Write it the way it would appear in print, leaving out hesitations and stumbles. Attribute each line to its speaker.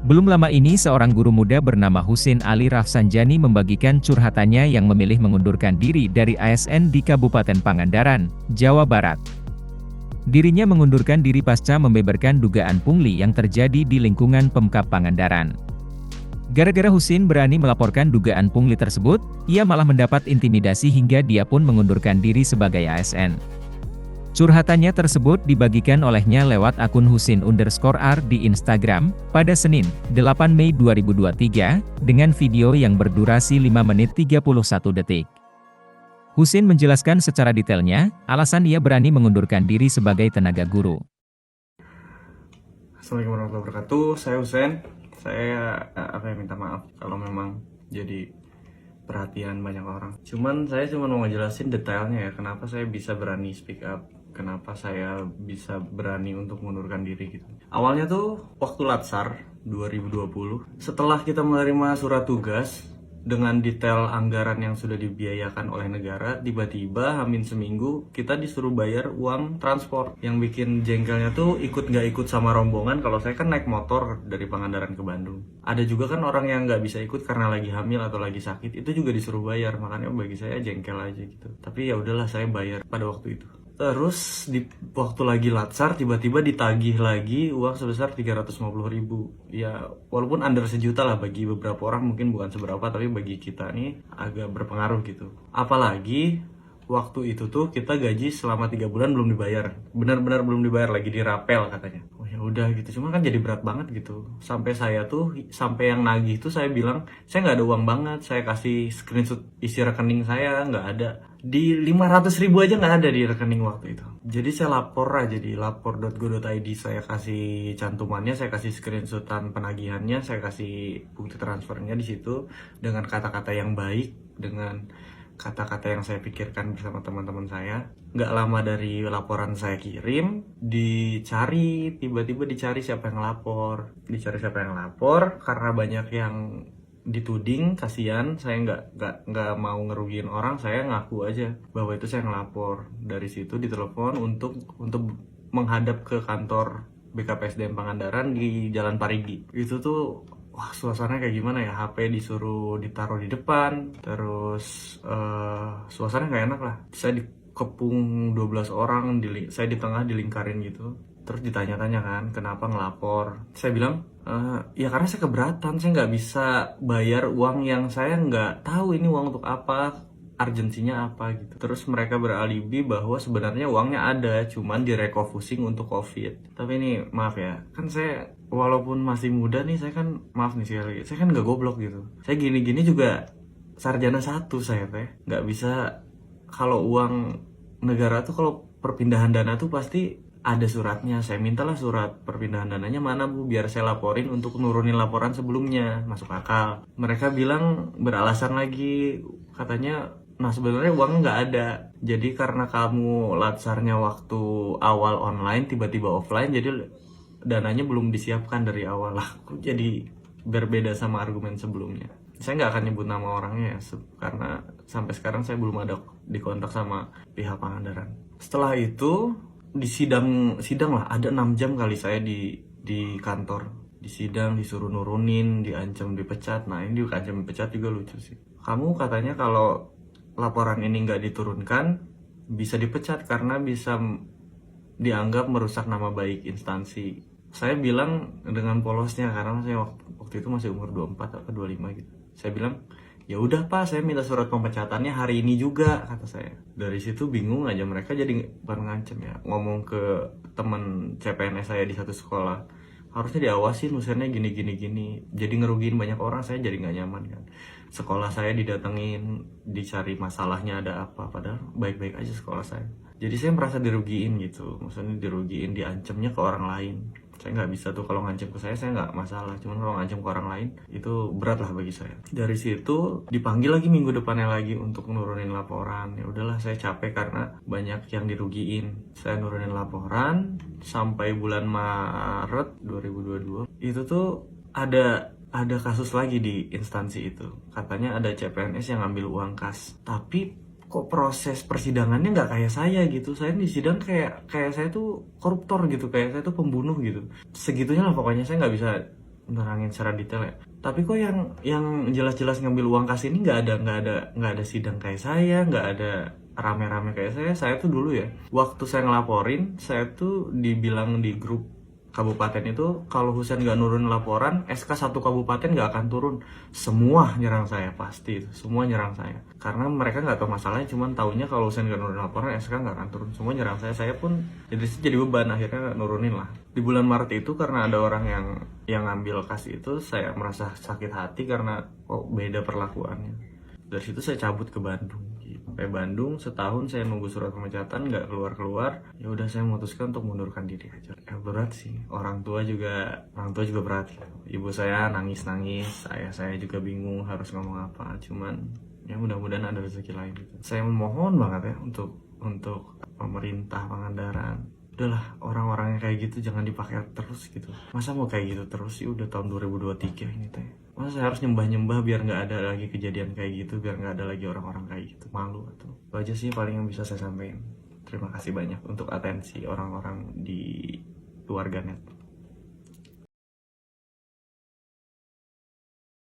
Speaker 1: Belum lama ini seorang guru muda bernama Husin Ali Rafsanjani membagikan curhatannya yang memilih mengundurkan diri dari ASN di Kabupaten Pangandaran, Jawa Barat. Dirinya mengundurkan diri pasca membeberkan dugaan pungli yang terjadi di lingkungan Pemkab Pangandaran. Gara-gara Husin berani melaporkan dugaan pungli tersebut, ia malah mendapat intimidasi hingga dia pun mengundurkan diri sebagai ASN. Curhatannya tersebut dibagikan olehnya lewat akun Husin_R di Instagram, pada Senin, 8 Mei 2023, dengan video yang berdurasi 5 menit 31 detik. Husin menjelaskan secara detailnya, alasan ia berani mengundurkan diri sebagai tenaga guru.
Speaker 2: Assalamualaikum warahmatullahi wabarakatuh, saya Husin. Saya minta maaf kalau memang jadi perhatian banyak orang. Saya cuma mau ngejelasin detailnya ya, kenapa saya bisa berani speak up, kenapa saya bisa berani untuk mengundurkan diri gitu. Awalnya tuh waktu Latsar 2020, setelah kita menerima surat tugas dengan detail anggaran yang sudah dibiayakan oleh negara, tiba-tiba hamin seminggu kita disuruh bayar uang transport. Yang bikin jengkelnya tuh nggak ikut sama rombongan. Kalau saya kan naik motor dari Pangandaran ke Bandung. Ada juga kan orang yang nggak bisa ikut karena lagi hamil atau lagi sakit, itu juga disuruh bayar. Makanya bagi saya jengkel aja gitu. Tapi ya udahlah, saya bayar pada waktu itu. Terus di waktu lagi Latsar tiba-tiba ditagih lagi uang sebesar 350.000. Ya walaupun under sejuta lah, bagi beberapa orang mungkin bukan seberapa, tapi bagi kita nih agak berpengaruh gitu. Apalagi waktu itu tuh kita gaji selama 3 bulan belum dibayar. Benar-benar belum dibayar, lagi dirapel katanya. Oh ya udah gitu. Cuma kan jadi berat banget gitu. Sampai yang nagih tuh saya bilang, saya nggak ada uang banget. Saya kasih screenshot isi rekening saya, nggak ada. Di 500.000 aja nggak ada di rekening waktu itu. Jadi saya lapor aja di lapor.go.id, saya kasih cantumannya, saya kasih screenshotan penagihannya, saya kasih bukti transfernya di situ dengan kata-kata yang baik, dengan kata-kata yang saya pikirkan bersama teman-teman saya. Nggak lama dari laporan saya kirim, tiba-tiba dicari siapa yang lapor, karena banyak yang dituding. Kasihan, saya nggak mau ngerugiin orang, saya ngaku aja bahwa itu saya ngelapor. Dari situ ditelepon untuk menghadap ke kantor BKPSDM Pangandaran di Jalan Parigi. Itu tuh wah, suasananya kayak gimana ya, HP disuruh ditaruh di depan, terus suasana nggak enak lah. Saya dikepung 12 orang, saya di tengah dilingkarin gitu. Terus ditanya-tanya kan, kenapa ngelapor. Saya bilang, ya karena saya keberatan, saya nggak bisa bayar uang yang saya nggak tahu ini uang untuk apa, urgensinya apa gitu. Terus mereka beralibi bahwa sebenarnya uangnya ada, cuman direfocusing untuk COVID. Tapi ini maaf ya, kan saya walaupun masih muda nih, saya kan maaf nih sekali, saya kan nggak goblok gitu. Saya gini-gini juga sarjana 1 saya teh, nggak bisa. Kalau uang negara tuh, kalau perpindahan dana tuh pasti ada suratnya. Saya mintalah surat perpindahan dananya, mana Bu, biar saya laporin untuk nurunin laporan sebelumnya. Masuk akal. Mereka bilang, beralasan lagi, katanya, nah sebenarnya uang nggak ada. Jadi karena kamu latsarnya waktu awal online, tiba-tiba offline, jadi dananya belum disiapkan dari awal lah. Jadi berbeda sama argumen sebelumnya. Saya nggak akan nyebut nama orangnya ya, karena sampai sekarang saya belum ada dikontak sama pihak Pangandaran. Setelah itu di sidang lah, ada 6 jam kali saya di kantor, di sidang, disuruh nurunin, diancam dipecat. Nah ini diancam dipecat juga lucu sih. Kamu katanya kalau laporan ini nggak diturunkan bisa dipecat karena bisa dianggap merusak nama baik instansi. Saya bilang dengan polosnya, karena saya waktu itu masih umur 24 atau 25 gitu. Saya bilang, ya udah Pak, saya minta surat pemecatannya hari ini juga, kata saya. Dari situ bingung aja mereka, jadi bukan ngancem ya, ngomong ke teman CPNS saya di satu sekolah, harusnya diawasin usernya gini. Jadi ngerugiin banyak orang, saya jadi nggak nyaman kan. Sekolah saya didatengin, dicari masalahnya ada apa, padahal baik-baik aja sekolah saya. Jadi saya merasa dirugiin gitu, maksudnya dirugiin, diancamnya ke orang lain. Saya nggak bisa tuh, kalau ngancam ke saya nggak masalah, cuman kalau ngancam ke orang lain itu berat lah bagi saya. Dari situ dipanggil lagi minggu depannya lagi untuk nurunin laporan. Ya udahlah, saya capek karena banyak yang dirugiin. Saya nurunin laporan sampai bulan Maret 2022. Itu tuh ada kasus lagi di instansi itu. Katanya ada CPNS yang ngambil uang kas. Tapi kok proses persidangannya nggak kayak saya gitu. Saya di sidang kayak saya tuh koruptor gitu, kayak saya tuh pembunuh gitu. Segitunya lah pokoknya, saya nggak bisa nerangin secara detail ya. Tapi kok yang jelas-jelas ngambil uang kas ini nggak ada sidang kayak saya, nggak ada rame-rame kayak saya. Saya tuh dulu ya, waktu saya ngelaporin, saya tuh dibilang di grup kabupaten itu kalau Husein nggak nurun laporan, SK satu kabupaten nggak akan turun. Semua nyerang saya, pasti itu, semua nyerang saya. Karena mereka nggak tahu masalahnya, cuman taunya kalau Husein nggak nurun laporan, SK nggak akan turun. Semua nyerang saya. Saya pun jadi beban, akhirnya nggak nurunin lah. Di bulan Maret itu karena ada orang yang ngambil kas itu, saya merasa sakit hati karena kok beda perlakuannya. Dari situ saya cabut ke Bandung. Sampai Bandung setahun saya nunggu surat pemecatan nggak keluar. Ya udah saya memutuskan untuk mundurkan diri aja. Berat sih. Orang tua juga berat. Ibu saya nangis, saya juga bingung harus ngomong apa. Cuman ya mudah-mudahan ada rezeki lain gitu. Saya memohon banget ya untuk pemerintah Pangandaran. Udahlah, orang-orang yang kayak gitu jangan dipakai terus gitu. Masa mau kayak gitu terus sih, udah tahun 2023 ini teh. Masa saya harus nyembah-nyembah biar nggak ada lagi kejadian kayak gitu, biar nggak ada lagi orang-orang kayak gitu. Malu atau itu aja sih paling yang bisa saya sampaikan. Terima kasih banyak untuk atensi orang-orang di keluarga net.